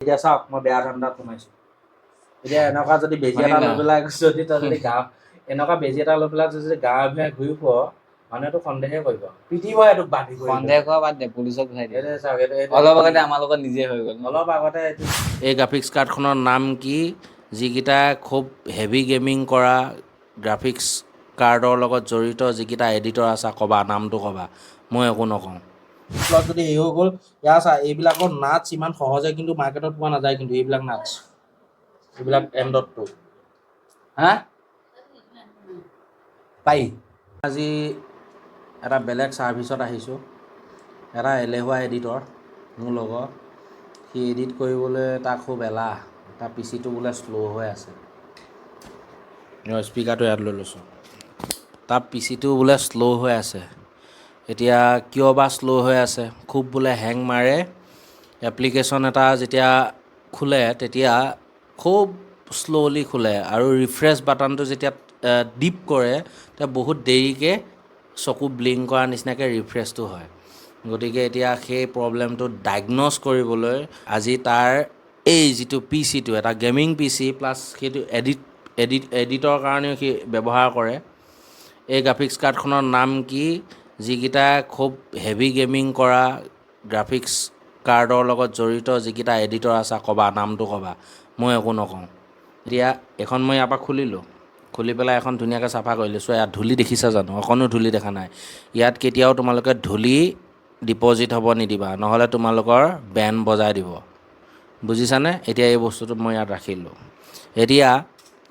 এতিয়া চাওক মই বেয়া ধান্দাত সোমাইছোঁ এতিয়া এনেকুৱা যদি বেজি এটা লৈ পেলাই যদি তই যদি গাঁও এনেকুৱা বেজি এটা লৈ পেলাই যদি গাঁৱে ভূঞে ঘূৰি ফুৰ মানুহেতো সন্দেহে কৰিব পিটিব এইটোক বান্ধি কৰি সন্দেহ কৰা বাদ দে পুলিচক ঘূৰাই দিয়ে এইটো চাওক অলপ আগতে আমাৰ লগত নিজে হৈ গ'ল অলপ আগতে এই গ্ৰাফিক্স কাৰ্ডখনৰ নাম কি যিকেইটা খুব হেভি গেমিং কৰা গ্ৰাফিক্স কাৰ্ডৰ লগত জড়িত যিকেইটা এডিটৰ আছে ক'বা নামটো ক'বা মই একো নকওঁ প্লট যদি হেৰি হৈ গ'ল ইয়াৰ চা এইবিলাকৰ নাটছ ইমান সহজে কিন্তু মাৰ্কেটত পোৱা নাযায় কিন্তু এইবিলাক নাটছ এইবিলাক M.2 হা পাই আজি এটা বেলেগ ছাৰ্ভিচত আহিছোঁ এটা এলেহুৱা এডিটৰ মোৰ লগৰ সি এডিট কৰিবলৈ তাৰ খুব এলাহ তাৰ পিচিটো বোলে শ্ল' হৈ আছে স্পীকাৰটো ইয়াত লৈ লৈছোঁ তাৰ পিচিটো বোলে শ্ল' হৈ আছে এতিয়া কিয় বা শ্ল' হৈ আছে খুব বোলে হেং মাৰে এপ্লিকেশ্যন এটা যেতিয়া খোলে তেতিয়া খুব শ্ল'লি খোলে আৰু ৰিফ্ৰেছ বাটনটো যেতিয়া ডিপ কৰে তেতিয়া বহুত দেৰিকৈ চকু ব্লিংক কৰাৰ নিচিনাকৈ ৰিফ্ৰেছটো হয় গতিকে এতিয়া সেই প্ৰব্লেমটো ডায়েগন'জ কৰিবলৈ আজি তাৰ এই যিটো পি চিটো এটা গেমিং পি চি প্লাছ সেইটো এডিটৰ কাৰণেও সি ব্যৱহাৰ কৰে এই গ্ৰাফিক্স কাৰ্ডখনৰ নাম কি যিকেইটা খুব হেভি গেমিং কৰা গ্ৰাফিক্স কাৰ্ডৰ লগত জড়িত যিকেইটা এডিটৰ আছে ক'বা নামটো ক'বা মই একো নকওঁ এতিয়া এখন মই ইয়াৰ পৰা খুলিলোঁ খুলি পেলাই এখন ধুনীয়াকৈ চাফা কৰি লৈছোঁ ইয়াত ধূলি দেখিছা জানো অকণো ধূলি দেখা নাই ইয়াত কেতিয়াও তোমালোকে ধূলি ডিপ'জিট হ'ব নিদিবা নহ'লে তোমালোকৰ বেন বজাই দিব বুজিছানে এতিয়া এই বস্তুটো মই ইয়াত ৰাখিলোঁ এতিয়া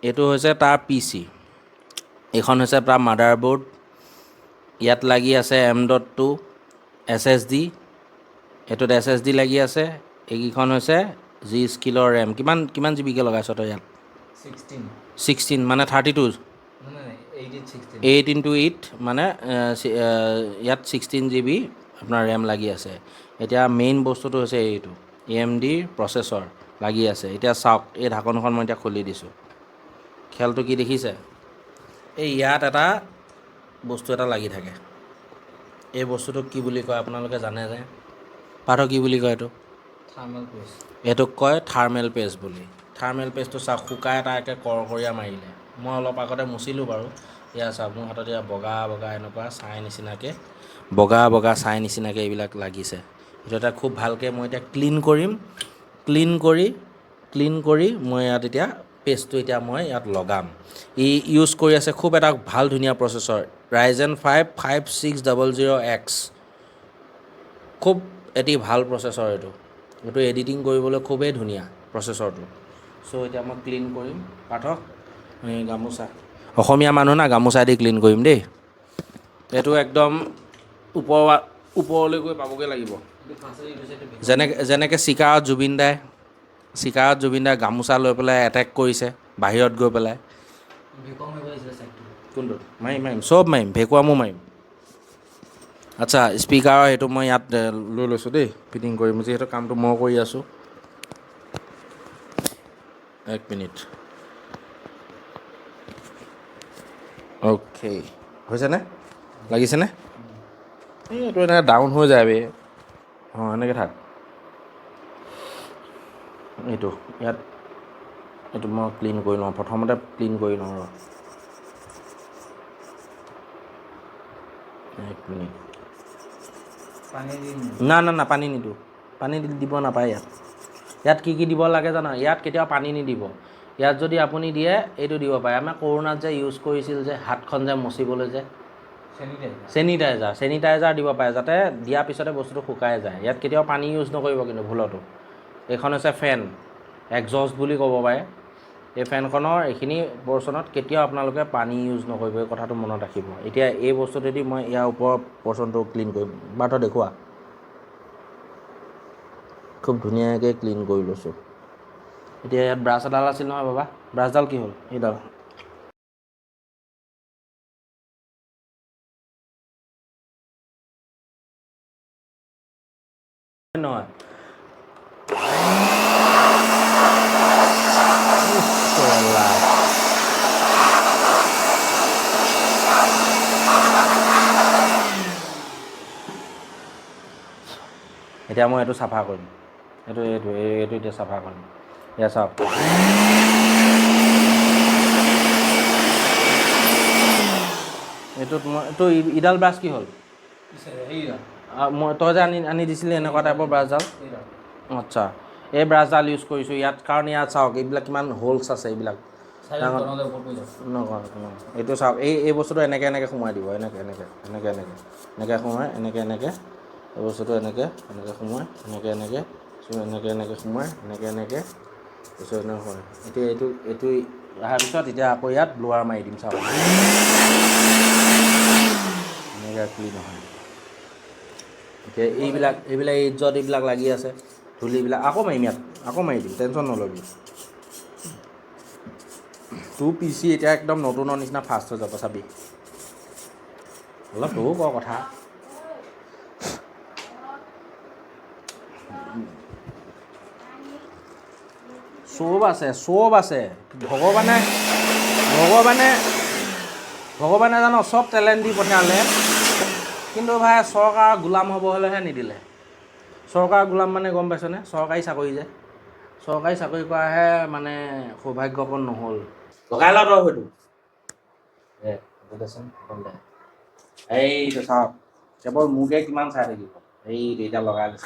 এইটো হৈছে তাৰ পি চি এইখন হৈছে তাৰ মাডাৰবৰ্ড ইয়াত লাগি আছে M.2 SSD এইটোত SSD লাগি আছে এইকেইখন হৈছে জি স্কিলৰ ৰেম কিমান জিবিকৈ লগাইছ তই ইয়াত 16 মানে 32 8x8 মানে ইয়াত 16 GB আপোনাৰ ৰেম লাগি আছে এতিয়া মেইন বস্তুটো হৈছে এইটো AMD প্ৰচেছৰ লাগি আছে এতিয়া চাওক এই ঢাকনখন মই এতিয়া খুলি দিছোঁ খেলটো কি দেখিছে এই ইয়াত এটা বস্তু এটা লাগি থাকে এই বস্তুটোক কি বুলি কয় আপোনালোকে জানে যে পাৰ্থ কি বুলি কয় এইটো থাৰ্মেল পেজ এইটোক কয় থাৰ্মেল পেজ বুলি থাৰ্মেল পেজটো চাওক শুকাই এটা একে কৰকৰীয়া মাৰিলে মই অলপ আগতে মুচিলোঁ বাৰু এয়া চাওক মোৰ হাতত এয়া বগা এনেকুৱা ছাই নিচিনাকৈ বগা ছাই নিচিনাকৈ এইবিলাক লাগিছে এইটো এটা খুব ভালকৈ মই এতিয়া ক্লিন কৰি মই ইয়াত এতিয়া পেজটো এতিয়া মই ইয়াত লগাম ই ইউজ কৰি আছে খুব এটা ভাল ধুনীয়া প্ৰচেছৰ Ryzen 5 5600X খুব এটি ভাল প্ৰচেছৰ এইটো এডিটিং কৰিবলৈ খুবেই ধুনীয়া প্ৰচেছৰটো চ' এতিয়া মই ক্লিন কৰিম পাৰ্থ গামোচা অসমীয়া মানুহ না গামোচা দি ক্লিন কৰিম দেই এইটো একদম ওপৰলৈ গৈ পাবগৈ লাগিব যেনেকৈ চিকাৰত জুবিন দাই গামোচা লৈ পেলাই এটেক কৰিছে বাহিৰত গৈ পেলাই কোনটো মাৰিম চব মাৰিম ভেকুৱামো মাৰিম আচ্ছা স্পীকাৰৰ সেইটো মই ইয়াত লৈ লৈছোঁ দেই ফিটিং কৰিম যিহেতু কামটো মই কৰি আছোঁ 1 মিনিট অ'কে হৈছেনে লাগিছেনে এইটো এনেকৈ ডাউন হৈ যায় বে অঁ এনেকৈ থাক এইটো মই ক্লিন কৰি লওঁ প্ৰথমতে ক্লিন কৰি লওঁ ৰ 1 মিনিট না পানী নিদিওঁ পানী দিব নাপায় ইয়াত কি দিব লাগে জানা ইয়াত কেতিয়াও পানী নিদিব ইয়াত যদি আপুনি দিয়ে এইটো দিব পাৰে আমাৰ কৰোণাত যে ইউজ কৰিছিল যে হাতখন যে মচিবলৈ যে চেনিটাইজাৰ দিব পাৰে যাতে দিয়াৰ পিছতে বস্তুটো শুকাই যায় ইয়াত কেতিয়াও পানী ইউজ নকৰিব কিন্তু ভুলতো এইখন হৈছে ফেন এক্সজষ্ট বুলি ক'ব পাৰে এই ফেনখনৰ এইখিনি পৰ্চনত কেতিয়াও আপোনালোকে পানী ইউজ নকৰিব এই কথাটো মনত ৰাখিব এতিয়া এই বস্তুটোদি মই ইয়াৰ ওপৰৰ পৰ্চনটো ক্লিন কৰিম বাট দেখুওৱা খুব ধুনীয়াকৈ ক্লিন কৰি লৈছোঁ এতিয়া ইয়াত ব্ৰাছ এডাল আছিল নহয় বাবা ব্ৰাছডাল কি হ'ল এইডাল নহয় এতিয়া মই এইটো চাফা কৰিম এইটো এতিয়া চাফা কৰিম এয়া চাওক এইটো ইডাল ব্ৰাছ কি হ'ল মই তই যে আনি দিছিলি এনেকুৱা টাইপৰ ব্ৰাছডাল আচ্ছা এই ব্ৰাছডাল ইউজ কৰিছোঁ ইয়াত কাৰণ ইয়াত চাওক এইবিলাক কিমান হোলছ আছে এইবিলাক নকওঁ এইটো চাওক এই বস্তুটো এনেকৈ সোমাই দিব এনেকৈ সোমাই এনেকৈ এই বস্তুটো এনেকৈ সোমাই এনেকৈ সোমাই এনেকৈ তাৰপিছত এনেকৈ হয় এতিয়া এইটো অহাৰ পিছত এতিয়া আকৌ ইয়াত ব্লোৱাৰ মাৰি দিম চাওক এনেকৈ ক্লিন নহয় এতিয়া এইবিলাক ইজ্জত এইবিলাক লাগি আছে ধূলিবিলাক আকৌ মাৰিম ইয়াত আকৌ মাৰি দিম টেনশ্যন নল'বি তোৰ PC এতিয়া একদম নতুনৰ নিচিনা ফাষ্ট হৈ যাব চাবি অলপ তয়ো ক কথা চব আছে ভগৱানে জানো চব টেলেণ্ট দি পঠিয়ালে কিন্তু ভাই চৰকাৰৰ গোলাম হ'ব হ'লেহে নিদিলে চৰকাৰৰ গোলাম মানে গম পাইছনে চৰকাৰী চাকৰি যে চৰকাৰী চাকৰি কৰাহে মানে সৌভাগ্যকণ নহ'ল লগাই ল তই হয়তো এইটো চাওক কেৱল মোকে কিমান চাই থাকিব এইটো এতিয়া লগাই লৈছে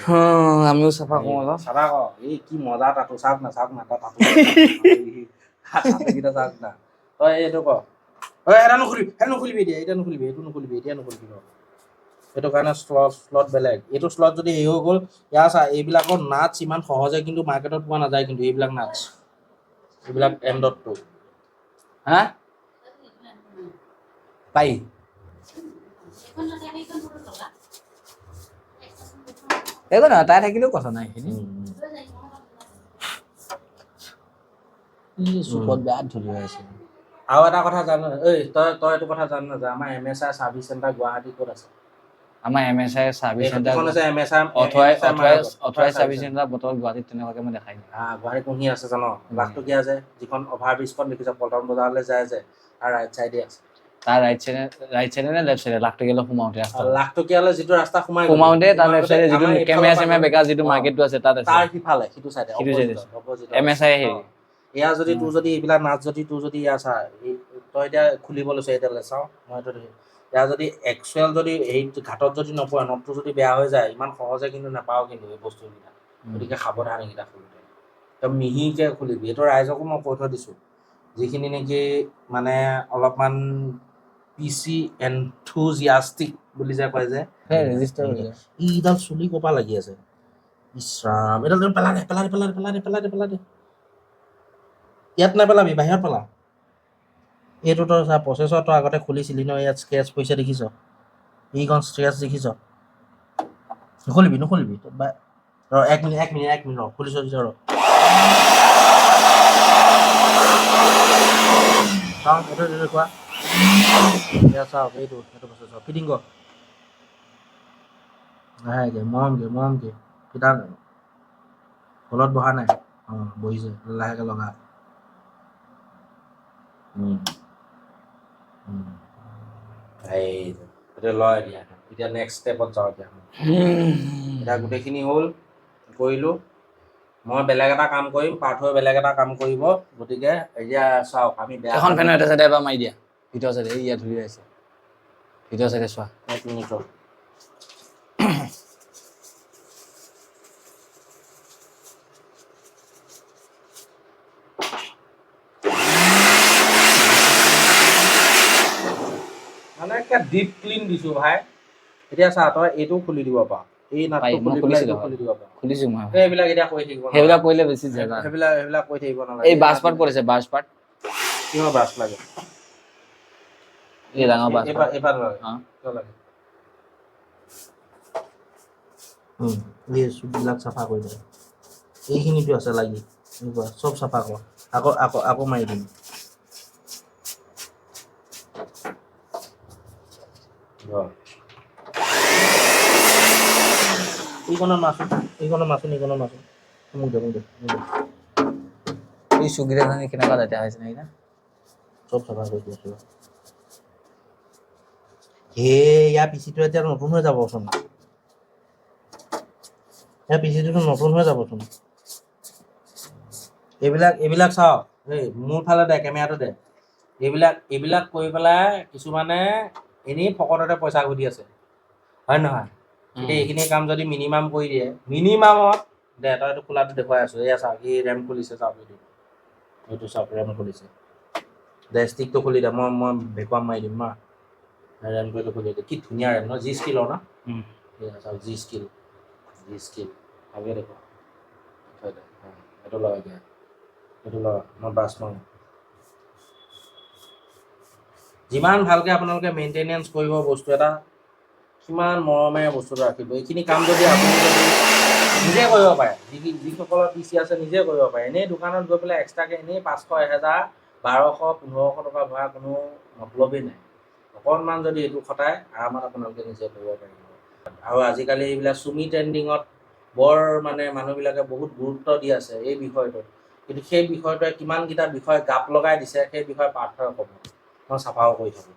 আমিও চাফা কৰোঁ অলপ চাফা কৰ এই কি মজা তাতো চাওক না তাতোকেইটা চাওক না তই এইটো ক এটা নুখুলিবি এতিয়া নুখুলিবি সেইটো কাৰণে শ্লট বেলেগ এইটো শ্লট যদি হেৰি হৈ গ'ল ইয়াৰ চা এইবিলাকৰ নাটছ ইমান সহজে কিন্তু মাৰ্কেটত পোৱা নাযায় কিন্তু এইবিলাক নাটছ এইবিলাক এণ্ডতটো হা পাই একো নহয় তাই থাকিলেও কথা নাই সেইখিনি চুকত বেয়া ধূলি হৈ আছে আৰু এটা কথা জান তই এইটো কথা জান নাযা আমাৰ MSI চাৰ্ভিচ চেণ্টাৰ গুৱাহাটী ক'ত আছে আমাৰ MSI service centre authorise service centre bottle গুৱাহাটীত তেনেকুৱাকে মই দেখাই নাই গুৱাহাটীত কোনখিনি আছে জানো লাখটকীয়া যে যিখন অভাৰ ব্ৰিজখন দেখিছ পল্টন বজাৰলৈ যায় যে তাৰ ৰাইট চাইডে আছে তাৰ ৰাইট চাইডে নে লেফ্ট চাইডে লাখটকীয়ালৈ সোমাওঁতে লাখটকীয়ালৈ যিটো ৰাস্তা সোমাওঁতে তাৰ লেফ্ট চাইডে যিটো কেমেৰা বেকা যিটো মাৰ্কেটটো আছে তাত আছে তাৰ সিফালে সিটো চাইডে MSI হেৰি এয়া যদি তোৰ যদি এইবিলাক নাচ যদি তোৰ যদি এয়া চা তই এতিয়া খুলিব লৈছ এতিয়ালৈ চাওঁ মই এইটো এয়া যদি একচুৱেল যদি হেৰি ঘাটত যদি নপৰে নটটো যদি বেয়া হৈ যায় ইমান সহজে কিন্তু নাপাওঁ কিন্তু এই বস্তুকেইটা গতিকে সাৱধান এইকেইটা খোলোতে তই মিহিকৈ খুলিবি এইটো ৰাইজকো মই কৈ থৈ দিছোঁ যিখিনি নেকি মানে অলপমান PC এনথুজিয়াষ্টিক বুলি যে কয় যে ইডাল চুলি ক'পা লাগি আছে ইছৰাম এডাল পেলা দে ইয়াত নেপেলাবি বাহিৰত পেলা এইটো তই চা প্ৰচেছৰ তই আগতে খুলিছিলি ন ইয়াত স্ক্ৰেচ পৰিছে দেখিছ এইখন স্ক্ৰেচ দেখিছ নুখুলিবি ৰ এক মিনিট ৰ খুলিছ ৰ চাওঁ এইটো কোৱা এয়া চাওক এইটো প্ৰচেছৰ ফিটিং কৰ লাহেকে মৰমকে ফিটা তলত বহা নাই বহিছে লাহেকে লগা এইটো লয় এতিয়া নেক্সট ষ্টেপত যাওঁ এতিয়া গোটেইখিনি হ'ল কৰিলোঁ মই বেলেগ এটা কাম কৰিম পাৰ্থই বেলেগ এটা কাম কৰিব গতিকে এতিয়া চাওক আমি বেয়া এখন ফেনৰ এটা চাইডে এবাৰ মাৰি দিয়া ভিতৰ চাইডে ইয়াত ধৰি আছে ভিতৰ চাইডে চোৱা 1 মিনিট মানে একটা ডিপ ক্লিন দিছো ভাই এতিয়া চা তই এইটো খুলি দিব পাৰ এই নাটটো খুলি দিব পাৰ খুলিছো মই সেইবিলাক এতিয়া কৈ থাকিব সেইবিলাক কৰিলে বেছি জাগা সেইবিলাক কৈ থাকিব নালাগে এই বাছ পাৰ্ট পৰিছে বাছ পাৰ্ট কিহৰ বাছ লাগে এই ডাঙৰ বাছ এবাৰ লাগে কিয় লাগে এই চুকবিলাক চাফা কৰি দে এইখিনিতো আছে লাগি এনেকুৱা চব চাফা কৰ আকৌ মাৰি দিম এইকণত মাছোন মোক দে এই চুগিৰা জানি কেনেকুৱা লেতেৰা হৈছে নেকি না চব চাফা কৰি দিছোঁ ইয়াৰ পিচিটো এতিয়া নতুন হৈ যাবচোন এই পিচিটো নতুন হৈ যাবচোন এইবিলাক চাওক এই মোৰ ফালে দে কেমেৰাটো দে এইবিলাক কৰি পেলাই কিছুমানে এনেই ফকটতে পইচা ঘটি আছে হয় নহয় এতিয়া এইখিনি কাম যদি মিনিমাম কৰি দিয়ে মিনিমামত দে তই এইটো খোলাটো দেখুৱাই আছো এয়া চাওক এই ৰেম খুলিছে চাওক এইটো চাওক ৰেম খুলিছে দে ষ্টিকটো খুলি দে মই ভেকুৱাম মাৰি দিম ন ৰেমটো এইটো খুলি দে কি ধুনীয়া ৰেম ন জি স্কিলৰ ন এয়া চাওক জি স্কিল ভালকৈ দেখুৱা থৈ দে এইটো লগাই দিয়া এইটো লগা মই ব্ৰাছ মাৰোঁ যিমান ভালকৈ আপোনালোকে মেইনটেনেঞ্চ কৰিব বস্তু এটা কিমান মৰমেৰে বস্তুটো ৰাখিব এইখিনি কাম যদি আপুনি যদি নিজে কৰিব পাৰে যিসকলৰ পিচি আছে নিজে কৰিব পাৰে এনেই দোকানত গৈ পেলাই এক্সট্ৰাকৈ এনেই 500 1000 1200 1500 টকা ভৰা কোনো মতলবেই নাই অকণমান যদি এইটো খটাই আৰামত আপোনালোকে নিজে কৰিব পাৰিব আৰু আজিকালি এইবিলাক চুমি ট্ৰেণ্ডিঙত বৰ মানে মানুহবিলাকে বহুত গুৰুত্ব দি আছে এই বিষয়টোত কিন্তু সেই বিষয়টোৱে কিমানকেইটা বিষয় গাপ লগাই দিছে সেই বিষয়ে পাৰ্থই ক'ব মই চাফাও কৰি থাকোঁ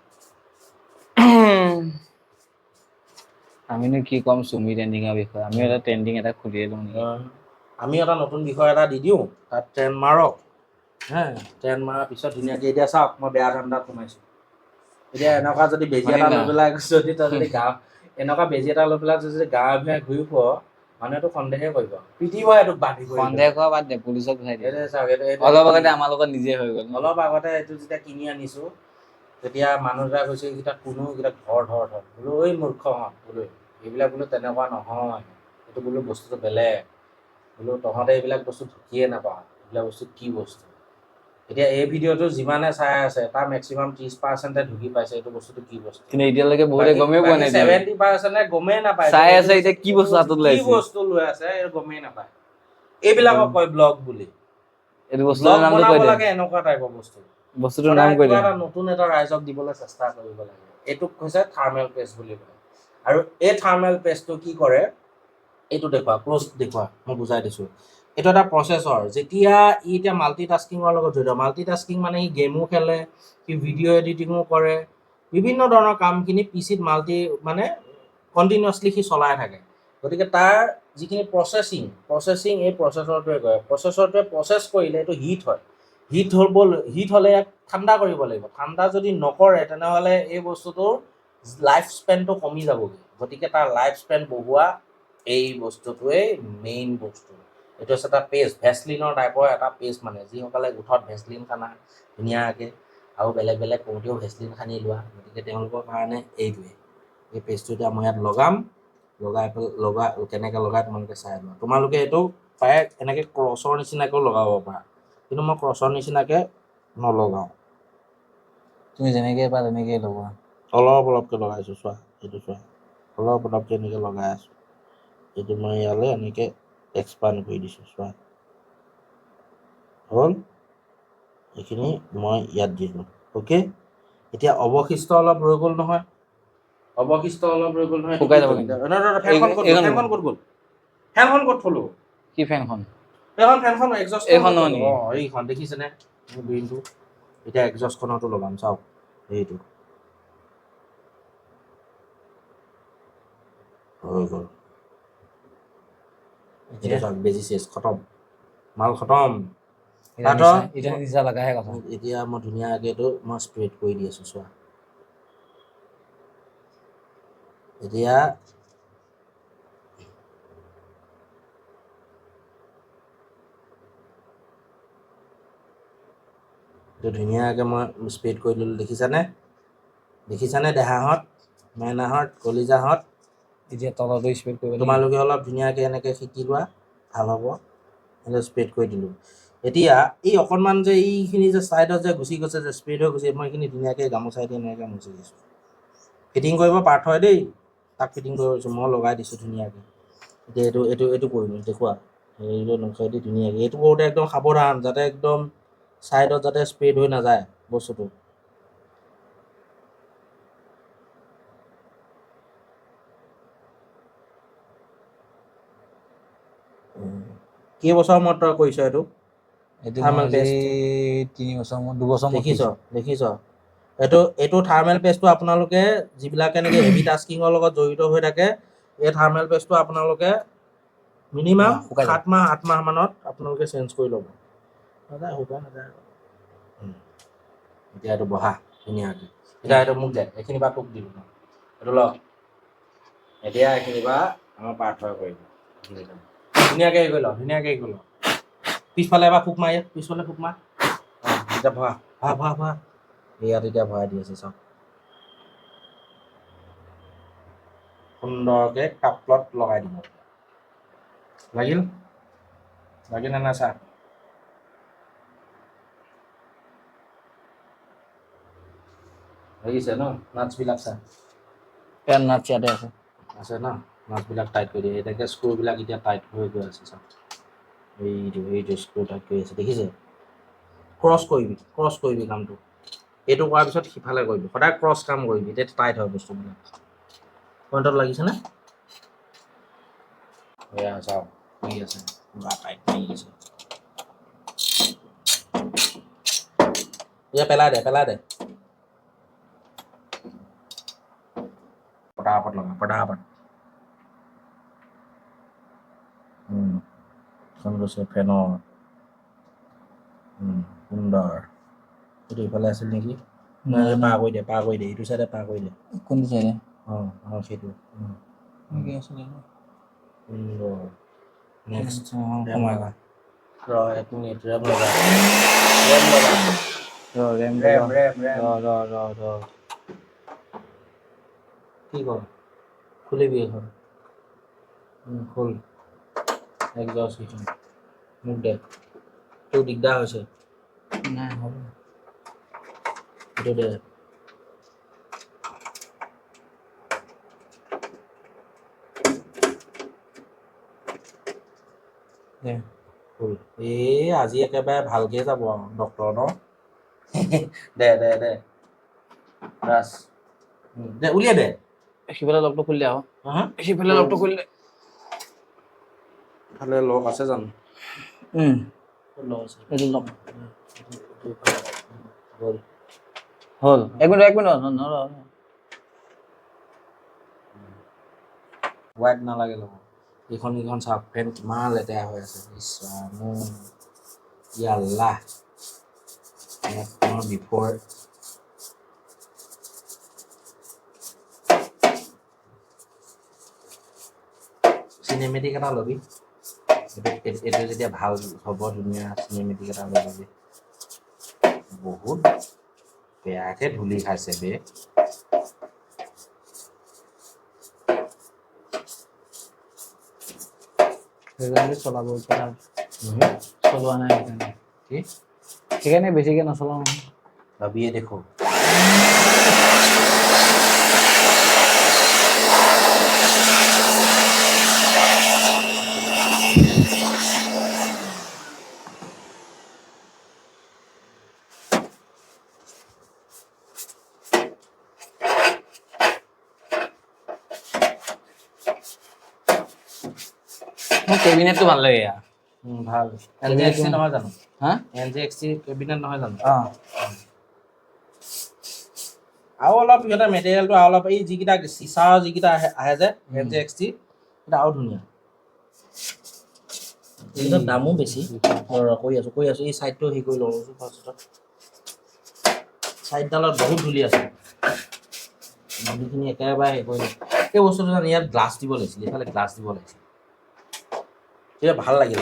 আমিনো কি ক'ম চুমি ট্ৰেণ্ডিঙৰ বিষয়ে আমি এটা ট্ৰেণ্ডিং এটা খুলিয়ে দিওঁ নেকি আমি এটা নতুন বিষয় এটা দি দিওঁ তাত ট্ৰেণ্ড মাৰক ট্ৰেণ্ড মৰাৰ পিছত ধুনীয়াকৈ এতিয়া চাওক মই বেয়া ধান্দাত সোমাইছোঁ এতিয়া এনেকুৱা যদি বেজি এটা লৈ পেলাই যদি তই যদি এনেকুৱা বেজি এটা লৈ পেলাই যদি গাঁৱে ভূঞে ঘূৰি ফুৰ মানুহেতো সন্দেহে কৰিব পিটিব এইটোক বান্ধি সন্দেহ কৰা বাদ দে পুলিচক ঘূৰাই দিয়ে চাওক অলপ আগতে আমাৰ লগত নিজে হৈ গ'ল অলপ আগতে এইটো যেতিয়া কিনি আনিছোঁ তেতিয়া মানুহবিলাক কৈছে এইকেইটা কোনো এইকেইটা ধৰ বোলো ঐ মূৰ্খহঁত বোলো এইবিলাক বোলো তেনেকুৱা নহয় এইটো বোলো বস্তুটো বেলেগ বোলো তহঁতে এইবিলাক বস্তু ঢুকিয়ে নাপাওঁ এইবিলাক বস্তু কি বস্তু এতিয়া এই ভিডিঅ'টো যিমানে চাই আছে তাৰ মেক্সিমাম 30% ঢুকি পাইছে এইটো বস্তুটো কি বস্তু কিন্তু এতিয়ালৈকে বহুতে গমেই পোৱা নাই 70% গমেই নাপায় চাই আছে এতিয়া কি বস্তু হাতত লৈ কি বস্তু লৈ আছে গমেই নাপায় এইবিলাকক কয় ব্লগ বুলি এইটো বস্তুৰ ব্লগ নামটো বনাব কৈ দে লাগে এনেকুৱা টাইপৰ বস্তু বস্তুটোৰ নাম কৈ দে এটা নতুন এটা ৰাইজক দিবলৈ চেষ্টা কৰিব লাগে এইটোক হৈছে থাৰ্মেল পেষ্ট বুলি কয় আৰু এই থাৰ্মেল পেষ্টটো কি কৰে এইটো দেখুৱা ক্ল'জ দেখুৱা মই বুজাই দিছোঁ এইটো এটা প্ৰচেছৰ যেতিয়া ই এতিয়া মাল্টিটাস্কিঙৰ লগত জড়িত মাল্টিটাস্কিং মানে সি গেমো খেলে সি ভিডিঅ' এডিটিঙো কৰে বিভিন্ন ধৰণৰ কামখিনি পিচিত মানে কণ্টিনিউৱাছলি সি চলাই থাকে গতিকে তাৰ যিখিনি প্ৰচেছিং এই প্ৰচেছৰটোৱে কৰে প্ৰচেছৰটোৱে প্ৰচেছ কৰিলে এইটো হিট হ'লে ইয়াক ঠাণ্ডা কৰিব লাগিব ঠাণ্ডা যদি নকৰে তেনেহ'লে এই বস্তুটোৰ লাইফ স্পেনটো কমি যাবগৈ গতিকে তাৰ লাইফ স্পেন বঢ়োৱা এই বস্তুটোৱেই মেইন বস্তু এইটো হৈছে এটা পেষ্ট ভেচলিনৰ টাইপৰ এটা পেষ্ট মানে যিসকলে গোঠত ভেচলিন সানা ধুনীয়াকৈ আৰু বেলেগ কৰোঁতেও ভেচলিন সানি লোৱা গতিকে তেওঁলোকৰ কাৰণে এইটোৱে এই পেষ্টটো এতিয়া মই ইয়াত লগাই কেনেকৈ লগাই তোমালোকে চাই লোৱা তোমালোকে এইটো প্ৰায় এনেকৈ ক্ৰছৰ নিচিনাকৈও লগাব পাৰা কিন্তু মই ক্ৰছৰ নিচিনাকৈ নলগাওঁ তুমি যেনেকৈ পাৰা তেনেকৈ লগোৱা অলপকৈ লগাইছোঁ চোৱা এইটো চোৱা অলপকৈ এনেকৈ লগাই আছোঁ এইটো মই ইয়ালৈ এনেকৈ এক্সপাণ্ড কৰি দিছোঁ চোৱা হ'ল এইখিনি মই ইয়াত দিলোঁ অ'কে এতিয়া অৱশিষ্ট অলপ ৰৈ গ'ল নহয় শুকাই যাব ফেনখন ক'ত গ'ল ফেনখন ক'ত থলোঁ কি ফেনখন ফেনখন এক্সজষ্ট এইখন নহয় নেকি এইখন দেখিছেনে মোৰ গ্ৰীণটো এতিয়া এক্সজষ্টখনতো লগাম চাওক এইটো হৈ গ'ল এতিয়া চাওক বেজি চেছ খতম মাল খতম এতিয়া মই ধুনীয়াকৈ এইটো মই স্প্ৰেড কৰি দি আছোঁ চোৱা এতিয়া ধুনীয়াকৈ মই স্প্ৰেড কৰি দিলোঁ দেখিছানে দেহাহঁত মেনাহঁত কলিজাহঁত এতিয়া তলতো স্প্ৰেড কৰিব তোমালোকে অলপ ধুনীয়াকৈ এনেকৈ শিকি লোৱা ভাল হ'ব এনেকৈ স্প্ৰেড কৰি দিলোঁ এতিয়া এই অকণমান যে এইখিনি যে ছাইডত যে গুচি গৈছে যে স্প্ৰেড হৈ গৈছে মই এইখিনি ধুনীয়াকৈ গামোচাই দি এনেকৈ মুচি দিছোঁ ফিটিং কৰিব পাৰ্থই দেই তাক ফিটিং কৰিব দিছোঁ মই লগাই দিছোঁ ধুনীয়াকৈ এতিয়া এইটো কৰিলোঁ দেখুৱা হেৰিটো নচাই দি ধুনীয়াকৈ এইটো কৰোঁতে একদম সাৱধান যাতে একদম ছাইডত যাতে স্প্ৰেড হৈ নাযায় বস্তুটো কেইবছৰ মূৰত তই কৰিছ এইটো 3 বছৰ মূৰত 2 বছৰ দেখিছ এইটো থাৰ্মেল পেষ্টটো আপোনালোকে যিবিলাকে এনেকৈ হেভি টাস্কিঙৰ লগত জড়িত হৈ থাকে এই থাৰ্মেল পেষ্টটো আপোনালোকে মিনিমাম শুকাই যাব। 7 মাহ 8 মাহ মানত আপোনালোকে চেঞ্জ কৰি ল'ব নাযায় শুকাই নাযায় এতিয়া এইটো বহা ধুনীয়াকৈ এতিয়া এইটো মোক দে এইখিনি পৰা তোক দিলোঁ এইটো ল এতিয়া এইখিনি পৰা আমাৰ পাৰ্থক্য কৰিব ধুনীয়াকৈ হেৰি কৰি ল ধুনীয়াকৈ হেৰি কৰি ল পিছফালে এবাৰ ফুক মাৰি পিছফালে ফুক মাৰ এতিয়া ভৰা ইয়াত এতিয়া ভৰাই দি আছে চাওক সুন্দৰকৈ কাপত লগাই দিব লাগিল নে নাই চা লাগিছে ন নাটছবিলাক চা ইয়াত নাটছ ইয়াতে আছে আছে ন নাটছবিলাক টাইট কৰি দিয়ে এতিয়াকে স্ক্ৰুবিলাক এতিয়া টাইট হৈ গৈ আছে চাওক এইটো স্ক্ৰু টাইট কৰি আছে দেখিছে ক্ৰছ কৰিবি কামটো এইটো কৰাৰ পিছত সিফালে কৰিবি সদায় ক্ৰছ কাম কৰিবি তেতিয়া টাইট হয় বস্তুবিলাক পইণ্টত লাগিছেনে এয়া চাওক লাগি আছে পুৰা টাইট লাগি আছে এতিয়া পেলাই দে পটাপট লগা পটাপট এখন গৈছে ফেনৰ সুন্দৰ এইটো ইফালে আছিল নেকি পাৰ কৰি দে এইটো চাইডে পাৰ কৰি দে কোনটো চাইডে অঁ সেইটো সুন্দৰ নেক্সট সময় ৰ এক মিনিট ৰেম কি কৰ খুলিবি এখন খোল একজষ্ট কিচন মোক দে তোৰ দিগদাৰ হৈছে নাই হ'ব এইটো দে খোল আজি একেবাৰে ভালকৈ যাব আৰু ডক্তৰ ন দে ৰাছ দে উলিয়াই দে সিফালে লগটো খুলি দে সিফালে লগটো খুলি দে ফালে লক আছে জানো এইটো লগ হ'ল এক মিনিট হোৱাইট নালাগে ল'ব এইখন চাওক ফেন কিমান লেতেৰা হৈ আছে ইয়াল্লাহ বিফৰ চিনেমেটিক এটা ল'বি এইটো যেতিয়া ভাল হ'ব ধুনীয়া চিনেমেটিক এটা লৈ ল'বি বহুত বেয়াকৈ ধূলি খাইছে বে চলাব চলোৱা নাই সেইকাৰণে বেছিকে নচলাওঁ ভাবিয়ে দেখো মোৰ কেবিনেটটো ভাল লাগে ইয়াৰ ভাল NJXT নহয় জানো NJXT কেবিনেট নহয় জানো আৰু অলপ সিহঁতে মেটেৰিয়েলটো আৰু অলপ এই যিকেইটা চিচাৰ যিকেইটা আহে যে NJXT এটা আৰু ধুনীয়া এইকেইটাৰ দামো বেছি কৈ আছো এই ছাইডটো হেৰি কৰি লওঁ ফাৰ্ষ্টত ছাইডডালত বহুত ধূলি আছে ধূলিখিনি একেবাৰে হেৰি কৰি এই বস্তুটো জানো ইয়াত গ্লাছ দিব লাগিছিল এইফালে গ্লাছ দিব লাগিছিল তেতিয়া ভাল লাগিল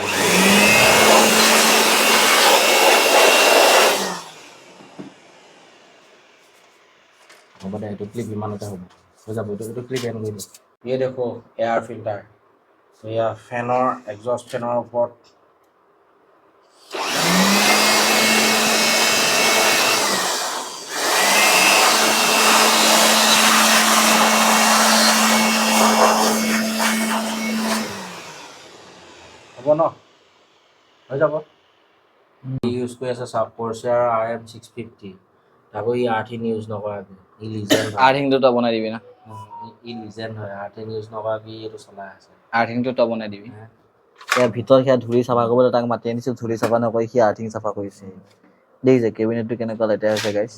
হ'ব দে এইটো ক্লিপ ইমানতে হ'ব হৈ যাব এইটো ক্লিপ এণ্ড কৰি দিম এই দেখো এয়াৰ ফিল্টাৰ এয়া ফেনৰ এক্সজষ্ট ফেনৰ ওপৰত হ'ব ন হৈ যাব ইউজ কৰি আছে চাওক Corsair RM650 তাকো ই আৰ্থিন ইউজ নকৰাকৈ ই লিজেণ্ড আৰ্থিংটো তই বনাই দিবি না ই লিজেণ্ড হয় আৰ্থিন ইউজ নকৰাকৈ এইটো চলাই আছে আৰ্থিংটো তই বনাই দিবি ইয়াৰ ভিতৰত সেয়া ধূলি চাফা কৰিবলৈ তাক মাতি আনিছোঁ ধূলি চাফা নকৰি সি আৰ্থিং চাফা কৰিছে দেখিছে কেবিনেটটো কেনেকুৱা লেতেৰা হৈছে গাইছ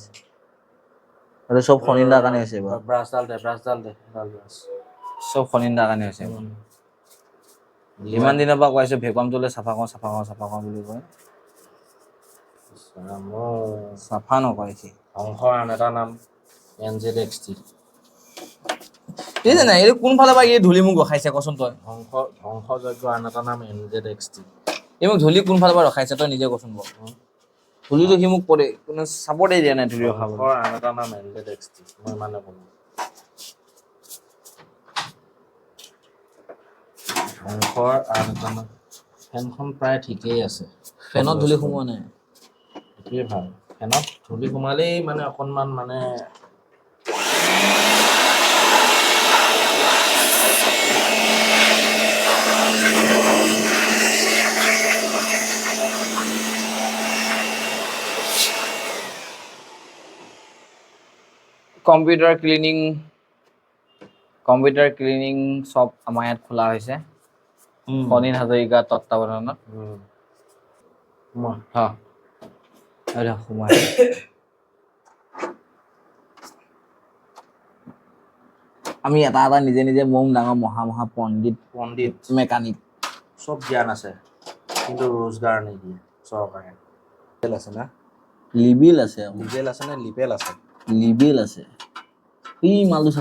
এইটো চব শনিন্দাৰ কাৰণে হৈছে বাৰু ব্ৰাছডাল দে চব শনিন্দাৰ কাৰণে হৈছে ইমান দিনৰ পৰা কৈ আছোঁ ভেকুৱামটোলৈ চাফা কৰোঁ বুলি কয় চাফা নকৰে সি ধ্বংসৰ আন এটা নাম NZXT এই যে নাই এইটো কোনফালৰ পৰা এই ধূলি মোক ৰখাইছে কচোন তই ধ্বংসযজ্ঞ আন এটা নাম NZXT এই মোক ধূলি কোনফালৰ পৰা ৰখাইছে তই নিজে কচোন বাৰু ধূলিটো সি মোক কৰে কোনো চাপৰ্টেই দিয়া নাই ধূলি ৰখাব ধ্বংসৰ আন এটা নাম NZXT মই মানে ক'লো ধ্বংসৰ আন এটা নাম ফেনখন প্ৰায় ঠিকেই আছে ফেনত ধূলি সোমোৱা নাই এইটোৱে ভাল ফেনত ধূলি সোমালেই মানে অকণমান মানে কম্পিউটাৰ ক্লিনিং শ্বপ আমাৰ ইয়াত খোলা হৈছে অনিল হাজৰিকা তত্বাৱধানত সোমাই আমি এটা নিজে নিজে মম ডাঙৰ মহা পণ্ডিত মেকানিক চব জ্ঞান আছে কিন্তু ৰোজগাৰ নিদিয়ে চৰকাৰে আছে না লিবিল আছে লিগেল আছে নে লিপেল আছে লিবিল আছে এই মালটো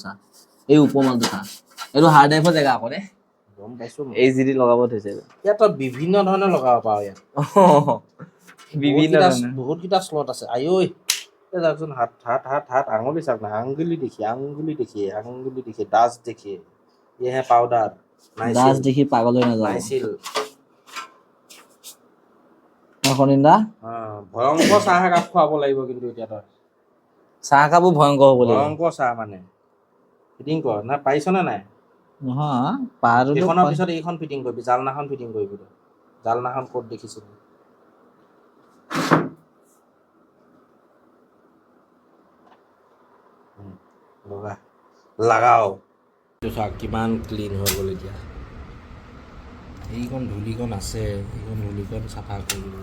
চা এই ওপৰ মালটো চা এইটো হাৰ্ড ড্ৰাইভৰ জেগা আকৌ দে গম পাইছো এই যি লগাব থৈছে ইয়াত তই বিভিন্ন ধৰণে লগাব পাৰ ইয়াত বহুত কেইটা শ্লট আছে আঐ যাকচোন হাত আঙুলি চাওক না আঙুলি দেখি দাস দেখিয়ে ইয়ে পাউডাৰ দাস দেখি পাগল হৈ নাযাওঁ নাইছিল শনিন্দা ভয়ংকৰ চাহ একাপ খুৱাব লাগিব কিন্তু এতিয়া তই চাহ কাপো ভয়ংকৰ হ'ব লাগিব ভয়ংকৰ চাহ মানে ফিটিং কৰ না পাৰিছনে নাই নহয় পাৰো এইখনৰ পিছত এইখন ফিটিং কৰিবি জালনাখন ফিটিং কৰিবি তই জালনাখন ক'ত দেখিছিলি লাগাও চা কিমান ক্লিন হৈ গ'ল এতিয়া এইকণ ধূলিকণ আছে এইকণ ধূলিকণ চাফা কৰিব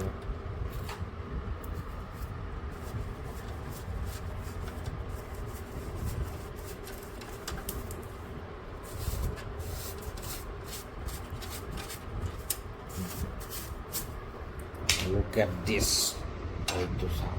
Look at this. Ito sa.